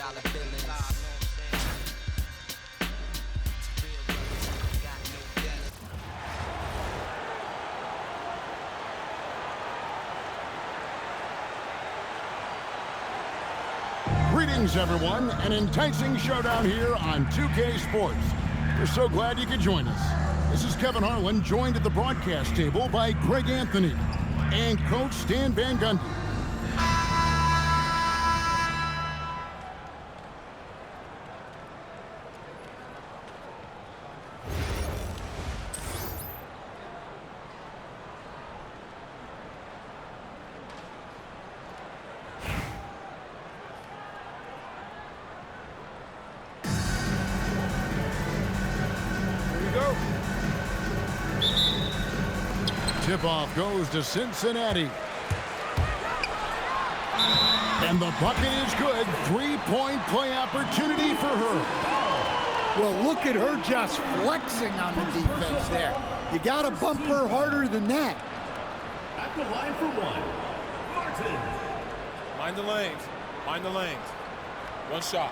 dollar billings. Greetings, everyone. An enticing showdown here on 2K Sports. We're so glad you could join us. This is Kevin Harlan, joined at the broadcast table by Greg Anthony and Coach Stan Van Gundy. Tip-off goes to Cincinnati. And the bucket is good. Three-point play opportunity for her. Well, look at her just flexing on the defense there. You got to bump her harder than that. At the line for one, Martin. Mind the lanes. Mind the lanes. One shot.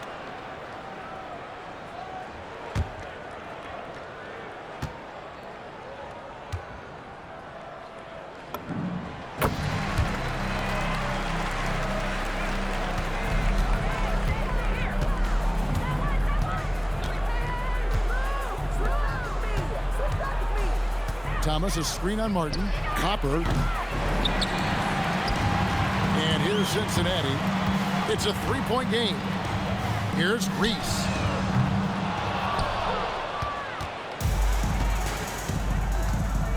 Thomas, a screen on Martin. Copper. And here's Cincinnati. It's a three-point game. Here's Reese.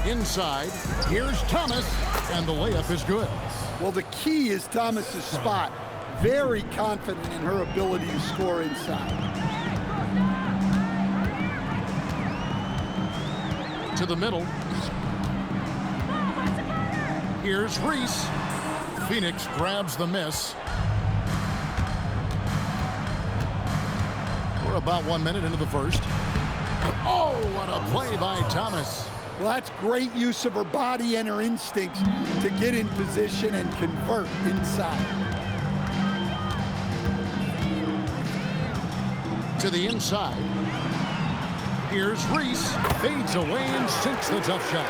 Inside. Here's Thomas. And the layup is good. Well, the key is Thomas's spot. Very confident in her ability to score inside. To the middle. Here's Reese. Phoenix grabs the miss. We're about 1 minute into the first. Oh, what a play by Thomas. Well, that's great use of her body and her instincts to get in position and convert inside. To the inside. Here's Reese. Fades away and sinks the tough shot.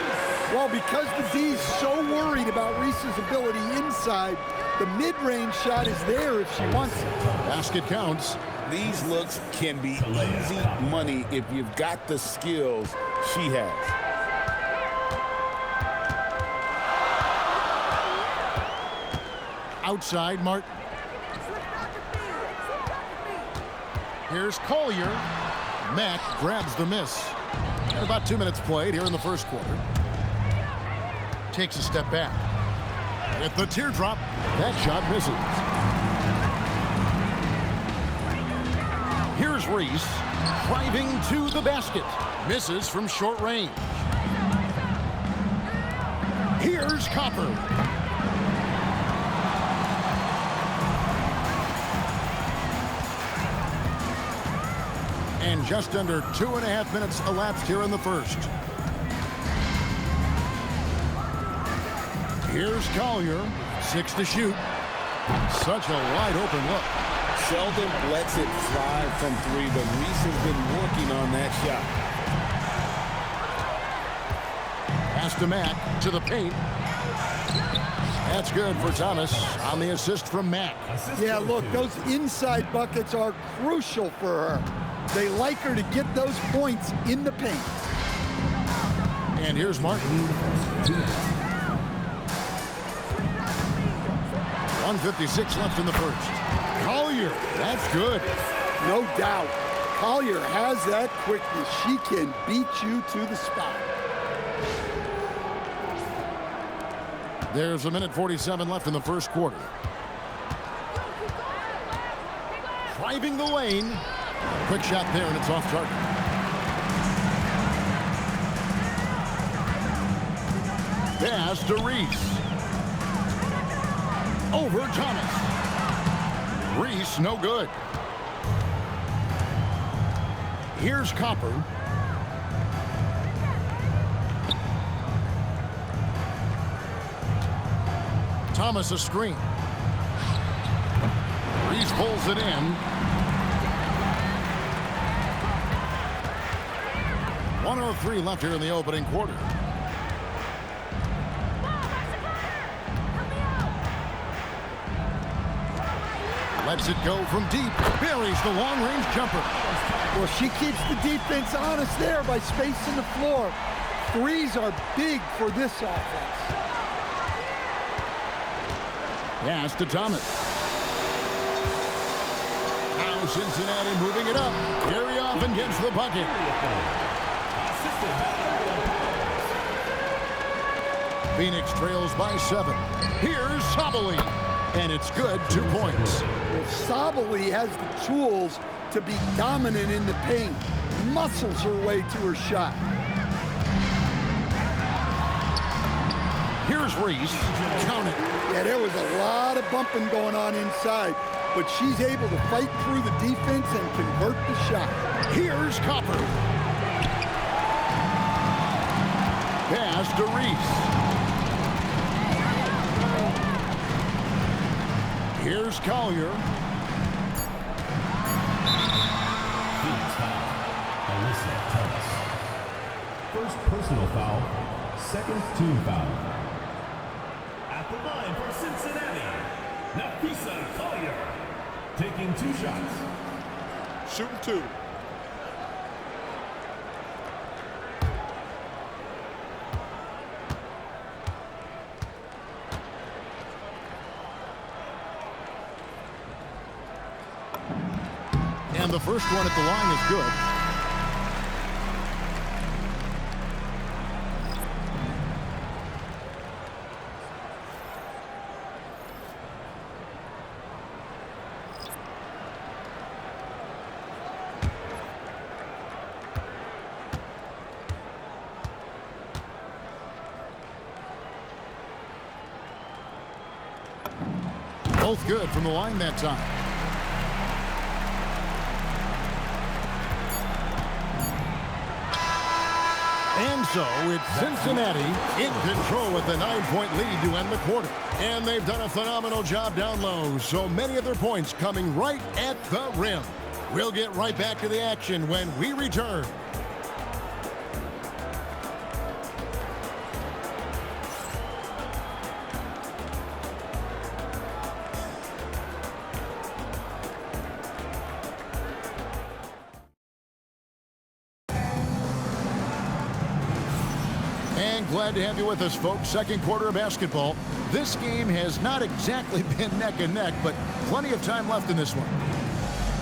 Well, because the D's so worried about Reese's ability inside, the mid-range shot is there if she wants it. Basket counts. These looks can be easy money if you've got the skills she has. Outside, Martin. Here's Collier. Mack grabs the miss. And about 2 minutes played here in the first quarter. Takes a step back. With the teardrop, that shot misses. Here's Reese, driving to the basket. Misses from short range. Here's Copper. And just under 2.5 minutes elapsed here in the first. Here's Collier, 6 to shoot. Such a wide open look. Seldom lets it fly from three, but Reese has been working on that shot. Pass to Mack, to the paint. That's good for Thomas on the assist from Mack. Yeah, look, those inside buckets are crucial for her. They like her to get those points in the paint. And here's Martin. 1:56 left in the first. Collier, that's good. No doubt. Collier has that quickness. She can beat you to the spot. There's 1:47 left in the first quarter. Driving the lane. Quick shot there, and it's off target. Pass to Reese. Over Thomas. Reese, no good. Here's Copper. Thomas a screen. Reese pulls it in. 1:03 left here in the opening quarter. Lets it go from deep. Buries the long-range jumper. Well, she keeps the defense honest there by spacing the floor. Threes are big for this offense. Pass to Thomas. Now Cincinnati moving it up. Gary Offen gets the bucket. Phoenix trails by 7. Here's Sabally. And it's good, 2 points. Well, Sabally has the tools to be dominant in the paint. Muscles her way to her shot. Here's Reese. Count it. Yeah, there was a lot of bumping going on inside, but she's able to fight through the defense and convert the shot. Here's Copper. Pass to Reese. Here's Collier. Phoenix foul. Alyssa Thomas. First personal foul. Second team foul. At the line for Cincinnati, Napheesa Collier. Taking 2 shots. Shooting 2. And the first one at the line is good. Both good from the line that time. And so it's Cincinnati in control with a 9-point lead to end the quarter. And they've done a phenomenal job down low. So many of their points coming right at the rim. We'll get right back to the action when we return. Glad to have you with us, folks. Second quarter of basketball. This game has not exactly been neck and neck, but plenty of time left in this one.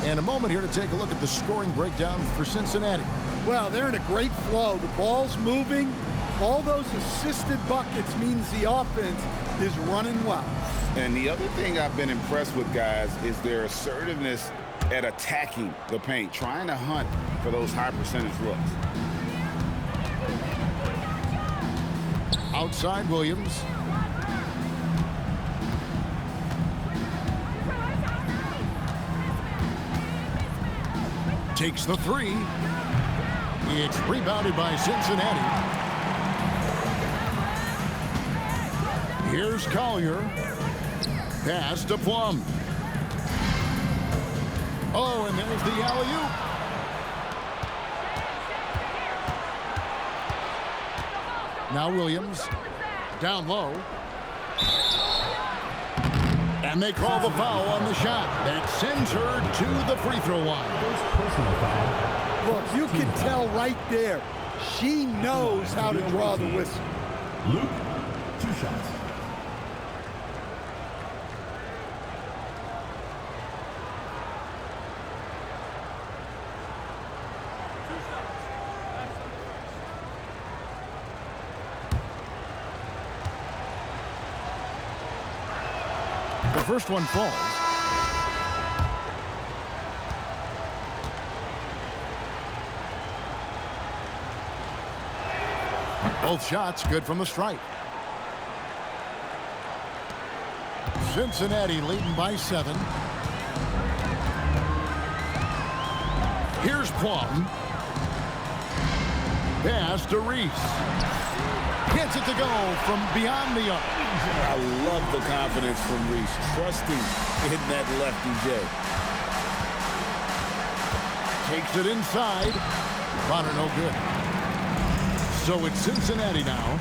And a moment here to take a look at the scoring breakdown for Cincinnati. Well, they're in a great flow. The ball's moving. All those assisted buckets means the offense is running well. And the other thing I've been impressed with, guys, is their assertiveness at attacking the paint, trying to hunt for those high percentage looks. Outside Williams. Takes the 3. It's rebounded by Cincinnati. Here's Collier. Pass to Plum. Oh, and there's the alley-oop. Now Williams, down low. And they call the foul on the shot. That sends her to the free throw line. Look, you can tell right there, she knows how to draw the whistle. Luke, 2 shots. The first one falls. Both shots good from the stripe. Cincinnati leading by 7. Here's Plum. Pass to Reese. Gets it to go from beyond the arc. I love the confidence from Reese, trusting in that lefty J. Takes it inside. Bonner no good. So it's Cincinnati now.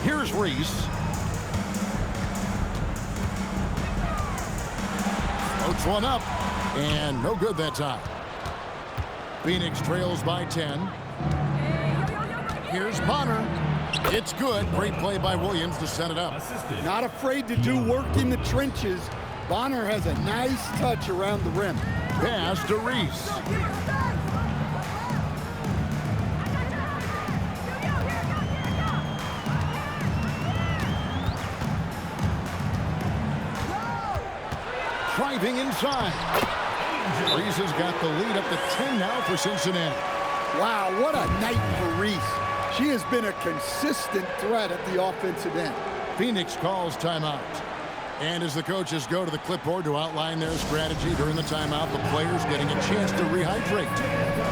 Here's Reese. Floats one up, and no good that time. Phoenix trails by 10. Here's Bonner. It's good. Great play by Williams to set it up. Not afraid to do work in the trenches. Bonner has a nice touch around the rim. Pass to Reese. Driving inside. Reese has got the lead up to 10 now for Cincinnati. Wow, what a night for Reese. She has been a consistent threat at the offensive end. Phoenix calls timeout. And as the coaches go to the clipboard to outline their strategy during the timeout, the players getting a chance to rehydrate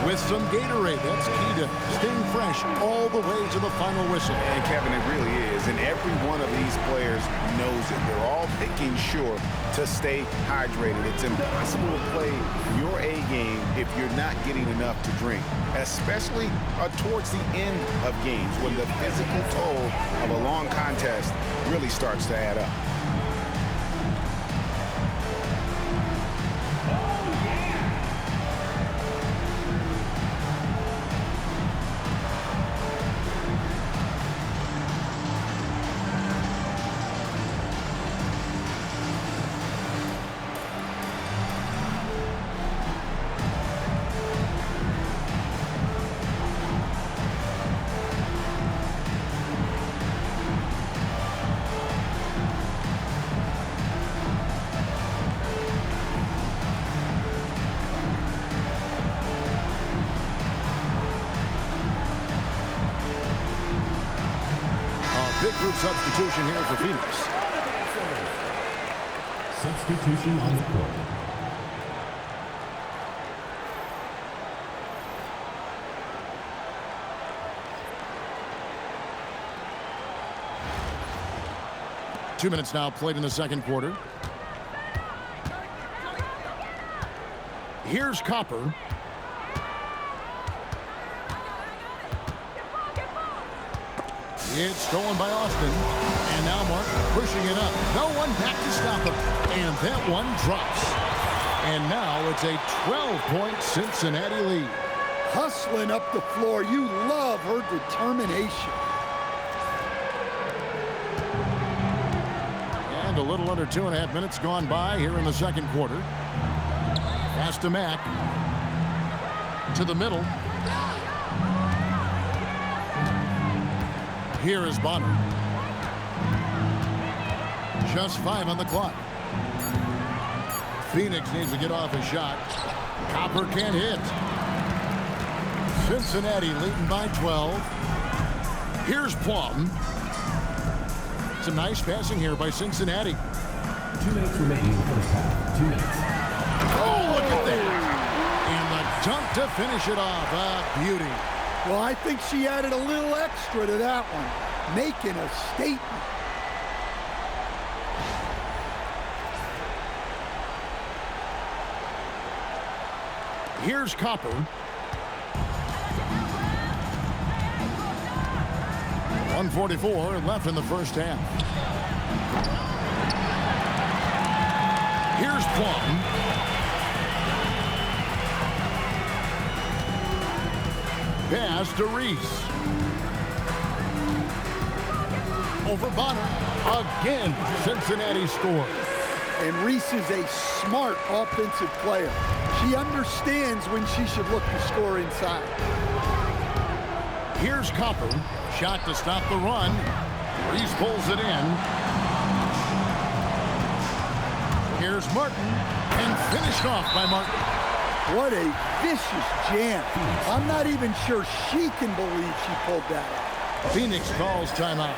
with some Gatorade. That's key to staying fresh all the way to the final whistle. And Kevin, it really is. And every one of these players knows it. They're all making sure to stay hydrated. It's impossible to play your A game if you're not getting enough to drink, especially towards the end of games when the physical toll of a long contest really starts to add up. Big group substitution here for Phoenix. Substitution on the court. Two minutes now played in the second quarter. Here's Copper. It's stolen by Austin. And now Mark pushing it up. No one back to stop him. And that one drops. And now it's a 12-point Cincinnati lead. Hustling up the floor. You love her determination. And a little under 2.5 minutes gone by here in the second quarter. Pass to Mack. To the middle. Here is Bonner. Just 5 on the clock. Phoenix needs to get off a shot. Copper can't hit. Cincinnati leading by 12. Here's Plum. Some nice passing here by Cincinnati. 2 minutes remaining in the first half. 2 minutes. Oh, look at that. And the dunk to finish it off. A beauty. Well, I think she added a little extra to that one, making a statement. Here's Copper. 1:44 left in the first half. Here's Plum. Pass to Reese. Over Bonner. Again, Cincinnati scores. And Reese is a smart offensive player. She understands when she should look to score inside. Here's Copper. Shot to stop the run. Reese pulls it in. Here's Martin. And finished off by Martin. What a vicious jam. I'm not even sure she can believe she pulled that off. Phoenix calls timeout.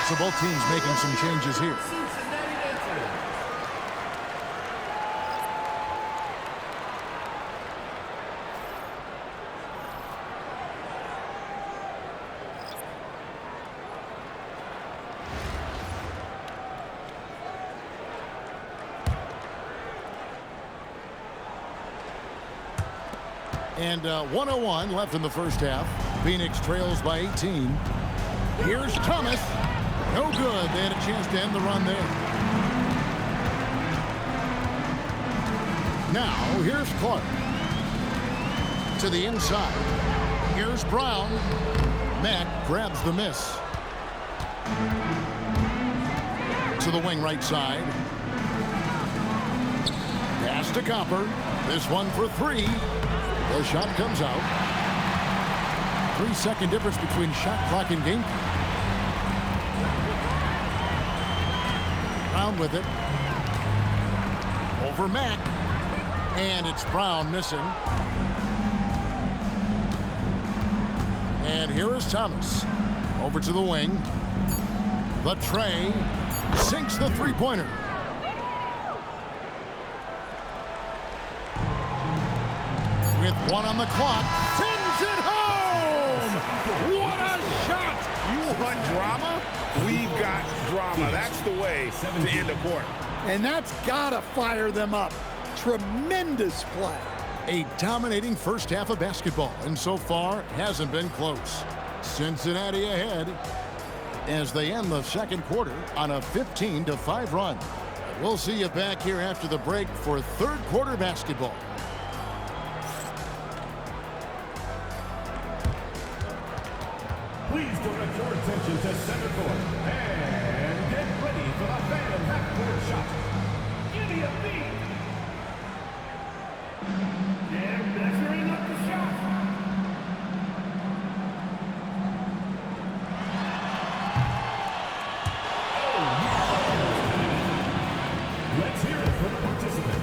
So both teams making some changes here. Cincinnati entering. And 1:01 left in the first half. Phoenix trails by 18. Here's Thomas. No good. They had a chance to end the run there. Now, here's Clark. To the inside. Here's Brown. Mack grabs the miss. To the wing right side. Pass to Copper. This one for three. The shot comes out. 3-second difference between shot clock and game clock. Brown with it. Over Mack. And it's Brown missing. And here is Thomas. Over to the wing. The tray. Sinks the three-pointer. With one on the clock. Sends it home! What a shot! You want drama? We've got drama. That's the way to end a quarter. And that's got to fire them up. Tremendous play. A dominating first half of basketball, and so far hasn't been close. Cincinnati ahead as they end the second quarter on a 15-5 run. We'll see you back here after the break for third quarter basketball. Please direct your attention to center court and get ready for the Phantom half-court shot. Give me a beat. And measuring up the shot. Let's hear it for the participant.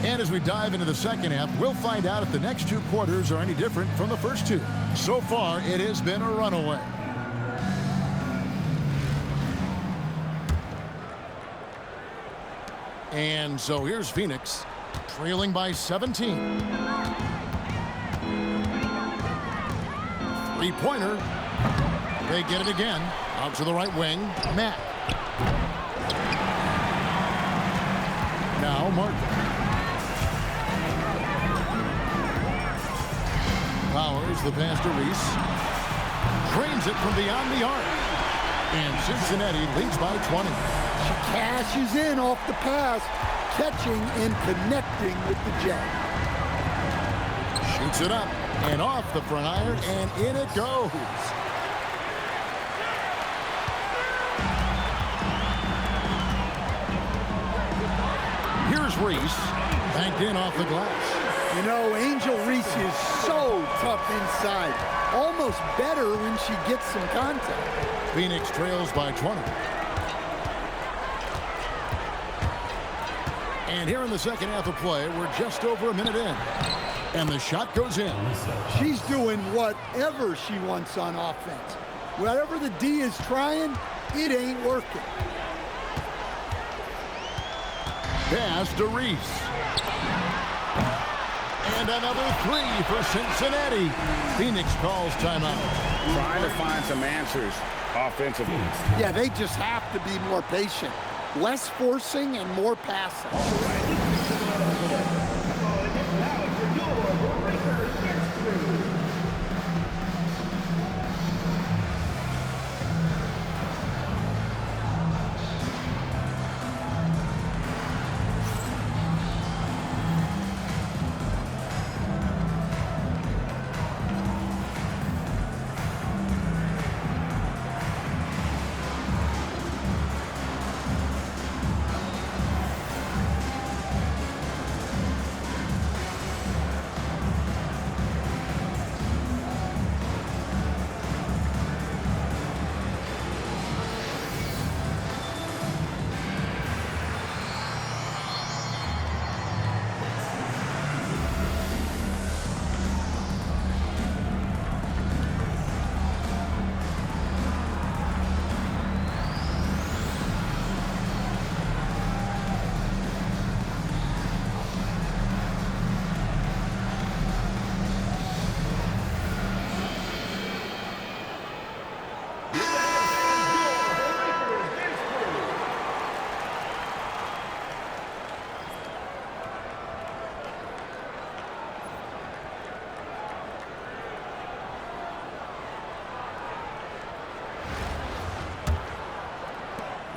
And as we dive into the second half, we'll find out if the next two quarters are any different from the first two. So far, it has been a runaway. And so here's Phoenix, trailing by 17. Three-pointer. They get it again. Out to the right wing. Matt. Now Martin. Powers the pass to Reese. Drains it from beyond the arc. And Cincinnati leads by 20. She cashes in off the pass, catching and connecting with the jab. Shoots it up and off the front iron, and in it goes. Here's Reese, banked in off the glass. You know, Angel Reese is so tough inside. Almost better when she gets some contact. Phoenix trails by 20. And here in the second half of play, we're just over a minute in. And the shot goes in. She's doing whatever she wants on offense. Whatever the D is trying, it ain't working. Pass to Reese. And another three for Cincinnati. Phoenix calls timeout. Trying to find some answers offensively. Yeah, they just have to be more patient. Less forcing and more passing. Now, if you're doing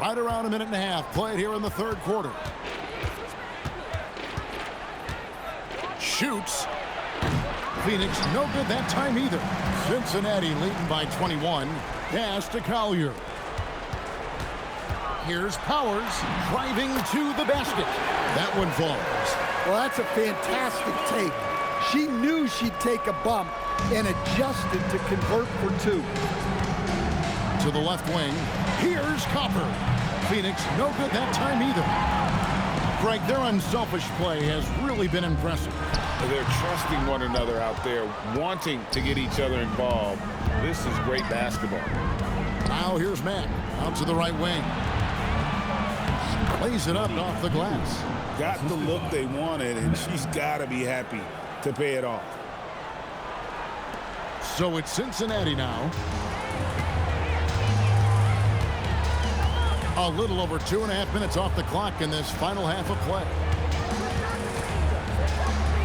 Right around a minute and a half played here in the third quarter. Shoots. Phoenix no good that time either. Cincinnati leading by 21. Pass to Collier. Here's Powers driving to the basket. That one falls. Well, that's a fantastic take. She knew she'd take a bump and adjusted to convert for two. To the left wing. Here's Copper. Phoenix no good that time either. Greg, their unselfish play has really been impressive. They're trusting one another out there, wanting to get each other involved. This is great basketball. Now here's Mack out to the right wing. Plays it up and off the glass. Got the look they wanted, and she's got to be happy to pay it off. So it's Cincinnati now. A little over 2.5 minutes off the clock in this final half of play.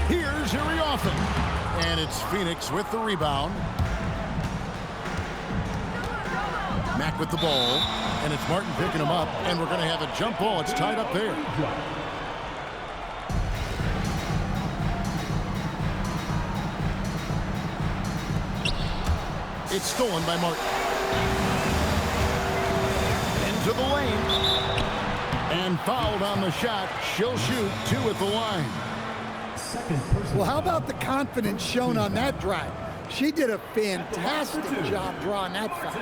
Here's Iriafen. And it's Phoenix with the rebound. Mack with the ball. And it's Martin picking him up. And we're going to have a jump ball. It's tied up there. It's stolen by Martin. Into the lane. And fouled on the shot. She'll shoot 2 at the line. Well, how about the confidence shown on that drive? She did a fantastic job drawing that foul.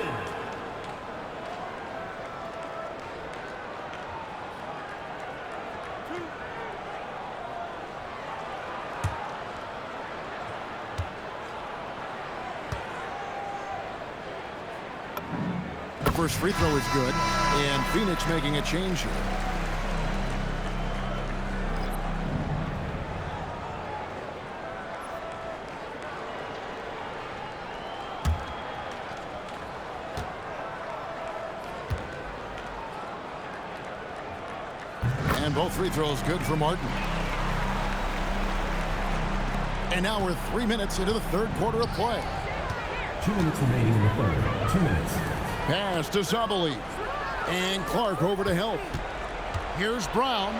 The first free throw is good, and Phoenix making a change here. And both free throws good for Martin. And now we're 3 minutes into the third quarter of play. 2 minutes remaining in the third. 2 minutes. Pass to Zabali. And Clark over to help. Here's Brown.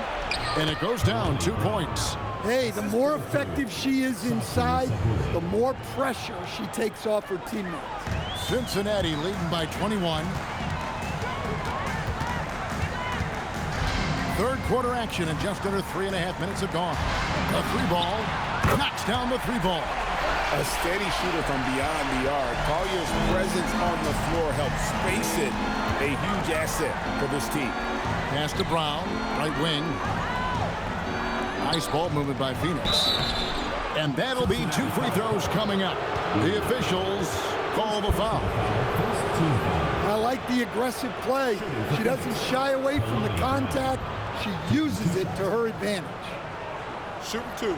And it goes down 2 points. Hey, the more effective she is inside, the more pressure she takes off her teammates. Cincinnati leading by 21. Third quarter action and just under 3.5 minutes have gone. A three ball knocks down the three ball. A steady shooter from beyond the arc. Collier's presence on the floor helps space it. A huge asset for this team. Pass to Brown, right wing. Nice ball movement by Phoenix. And that'll be 2 free throws coming up. The officials call the foul. I like the aggressive play. She doesn't shy away from the contact. She uses it to her advantage. Shooting 2.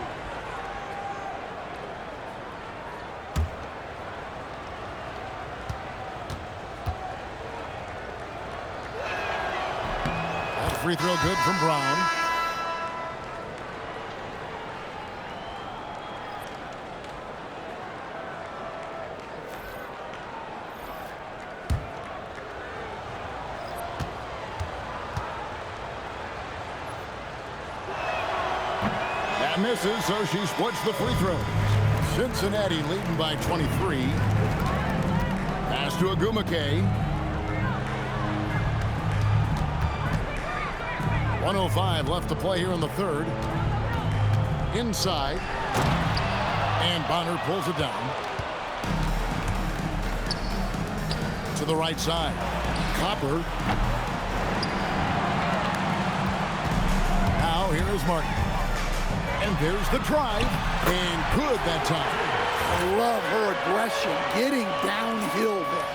That free throw good from Brown. That misses, so she splits the free throws. Cincinnati leading by 23. Pass to Agumake. 1:05 left to play here in the third. Inside. And Bonner pulls it down. To the right side. Copper. Now here is Martin. And there's the drive. And good that time. I love her aggression, getting downhill there.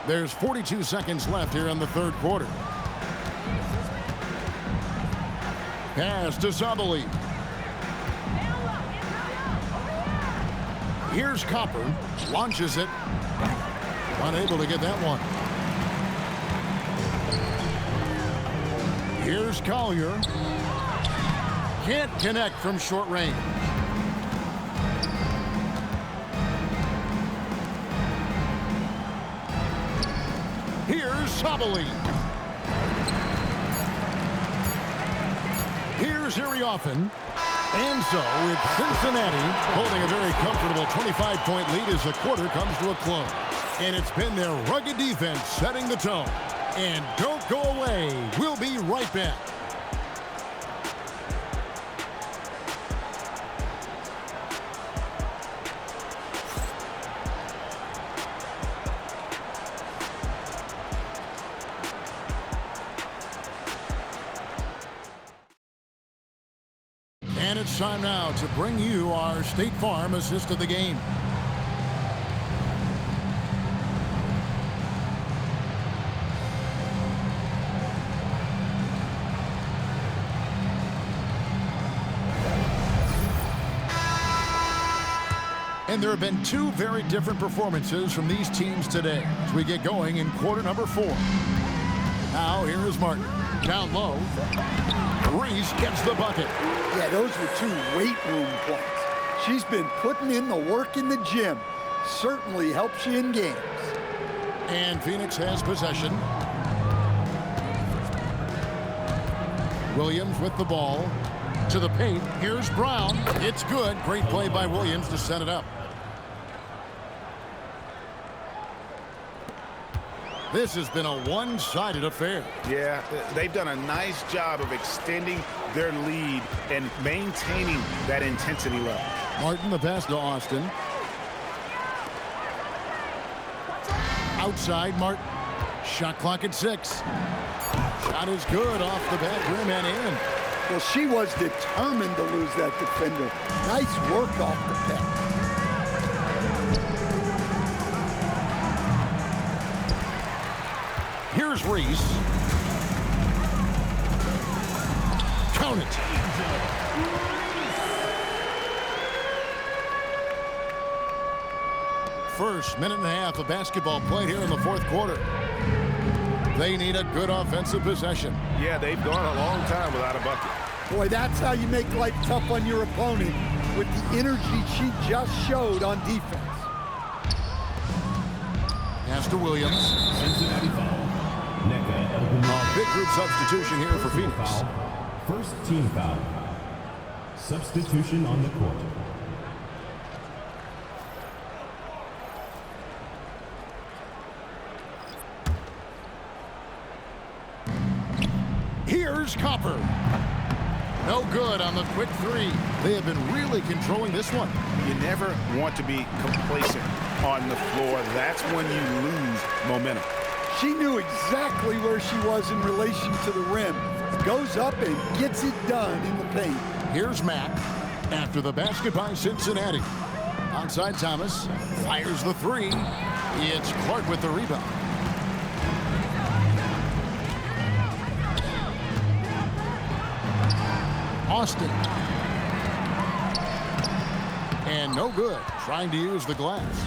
There's 42 seconds left here in the third quarter. Pass to Zabali. Here's Copper. Launches it. Unable to get that one. Here's Collier. Can't connect from short range. Sabali. Here's Iriafen. And so it's Cincinnati holding a very comfortable 25-point lead as the quarter comes to a close. And it's been their rugged defense setting the tone. And don't go away. We'll be right back. And it's time now to bring you our State Farm assist of the game. And there have been two very different performances from these teams today as we get going in quarter number 4. Now here is Martin. Down low. Reese gets the bucket. Yeah, those were 2 weight room points. She's been putting in the work in the gym. Certainly helps you in games. And Phoenix has possession. Williams with the ball. To the paint. Here's Brown. It's good. Great play by Williams to set it up. This has been a one-sided affair. Yeah, they've done a nice job of extending their lead and maintaining that intensity level. Martin the pass to Austin. Outside Martin. Shot clock at 6. Shot is good off the back rim and in. Well, she was determined to lose that defender. Nice work off the pass. Here's Reese. Count it. First minute and a half of basketball played here in the 4th quarter. They need a good offensive possession. Yeah, they've gone a long time without a bucket. Boy, that's how you make life tough on your opponent with the energy she just showed on defense. Pass to Williams. Cincinnati foul. A big group substitution here for Phoenix. Foul. First team foul. Substitution on the court. Here's Copper. No good on the quick 3. They have been really controlling this one. You never want to be complacent on the floor. That's when you lose momentum. She knew exactly where she was in relation to the rim. Goes up and gets it done in the paint. Here's Mack after the basket by Cincinnati. Outside Thomas. Fires the 3. It's Clark with the rebound. Austin. And no good. Trying to use the glass.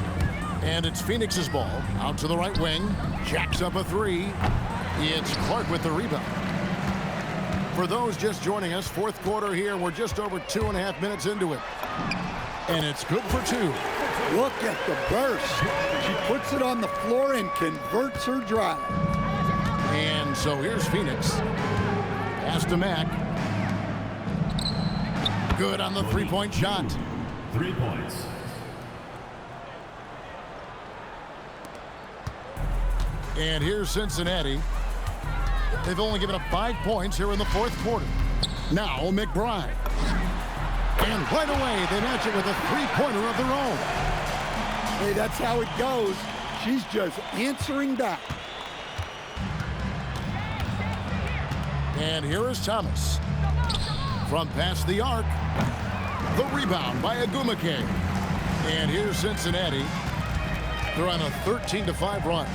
And it's Phoenix's ball. Out to the right wing. Jacks up a 3. It's Clark with the rebound. For those just joining us, 4th quarter here. We're just over 2.5 minutes into it. And it's good for 2. Look at the burst. She puts it on the floor and converts her drive. And so here's Phoenix. Pass to Mack. Good on the 3-point shot. 3 points. And here's Cincinnati. They've only given up 5 points here in the 4th quarter. Now McBride. And right away, they match it with a 3-pointer of their own. Hey, that's how it goes. She's just answering back. And here is Thomas. From past the arc. The rebound by Agumake. And here's Cincinnati. They're on a 13-5 run.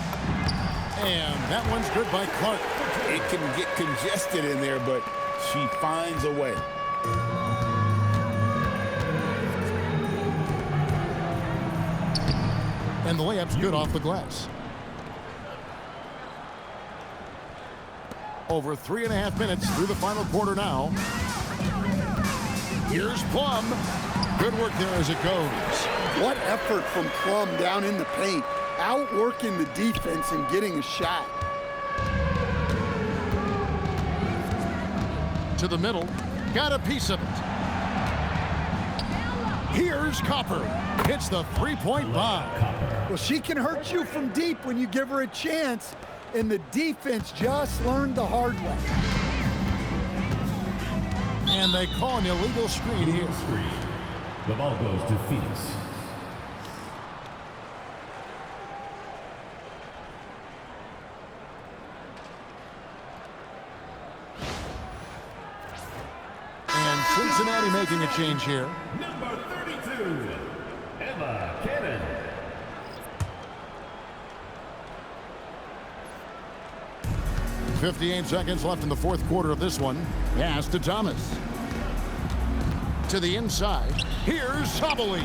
And that one's good by Clark. It can get congested in there, but she finds a way. And the layup's good off the glass. Over 3.5 minutes through the final quarter now. Here's Plum. Good work there as it goes. What effort from Plum down in the paint. Outworking the defense and getting a shot. To the middle. Got a piece of it. Here's Copper. Hits the three-point bomb. Well, she can hurt you from deep when you give her a chance, and the defense just learned the hard way. And they call an illegal screen here. The ball goes to Phoenix. And Cincinnati making a change here. Number 32, Emma Cannon. .58 seconds left in the fourth quarter of this one. Pass to Thomas. To the inside. Here's Sabali.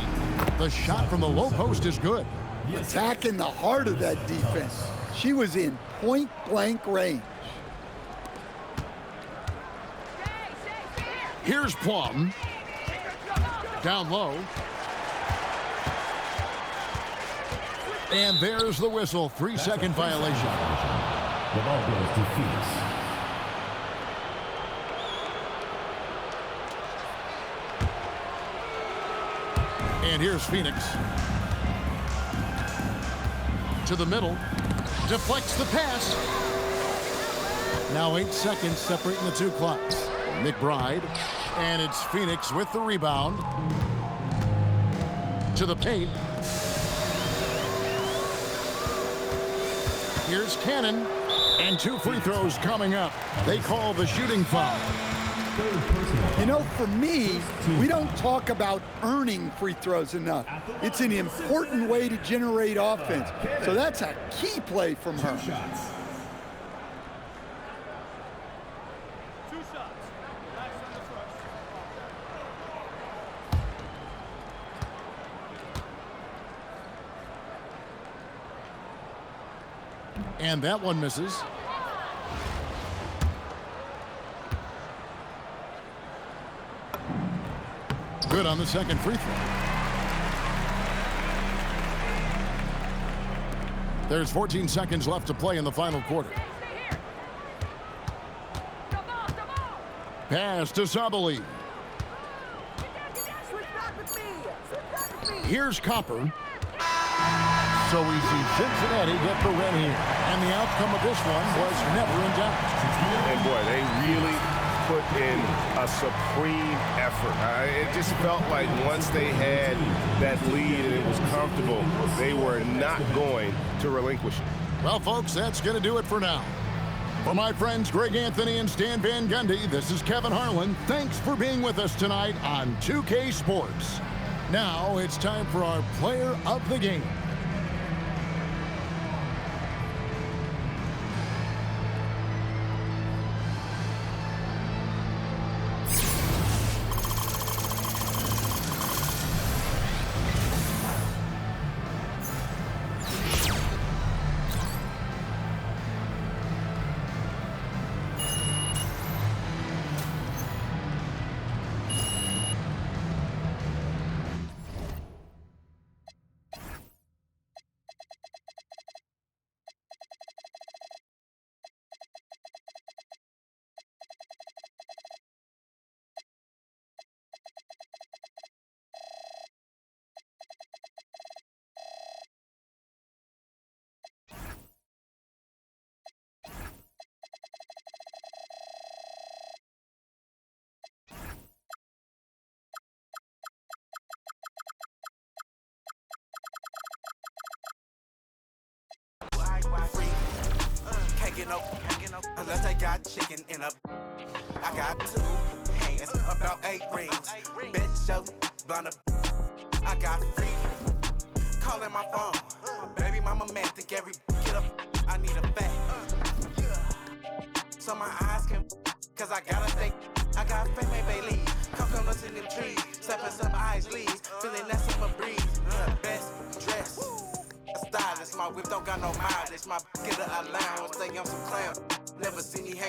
The shot from the low post is good. Attacking the heart of that defense. She was in point-blank range. Here's Plum. Down low. And there's the whistle. 3-second violation. The ball goes to Phoenix. And here's Phoenix. To the middle. Deflects the pass. Now 8 seconds separating the two clocks. McBride. And it's Phoenix with the rebound. To the paint. Here's Cannon. And 2 free throws coming up. They call the shooting foul. You know, for me, we don't talk about earning free throws enough. It's an important way to generate offense. So that's a key play from her. 2 shots. Nice on the first. And that one misses. Good on the second free throw. There's 14 seconds left to play in the final quarter. Pass to Sabali. Here's Copper. So we see Cincinnati get the win here. And the outcome of this one was never in doubt. And boy, they really put in a supreme effort. It just felt like once they had that lead and it was comfortable, they were not going to relinquish it. Well, folks, that's going to do it for now. For my friends Greg Anthony and Stan Van Gundy, this is Kevin Harlan. Thanks for being with us tonight on 2K Sports. Now it's time for our player of the game. Unless they got chicken in a. I got 2 hands, about 8 rings. Bet show, blunder. I got free. Calling my phone. Baby mama man, think every get up. I need a back. So my eyes can, cause I gotta think. I got fake baby. Coconuts in them trees. Stepping some ice leaves. Feeling that summer breeze. Best dress. A stylist, my whip don't got no mileage. My get a allowance, say I'm some clown. Never see me hang.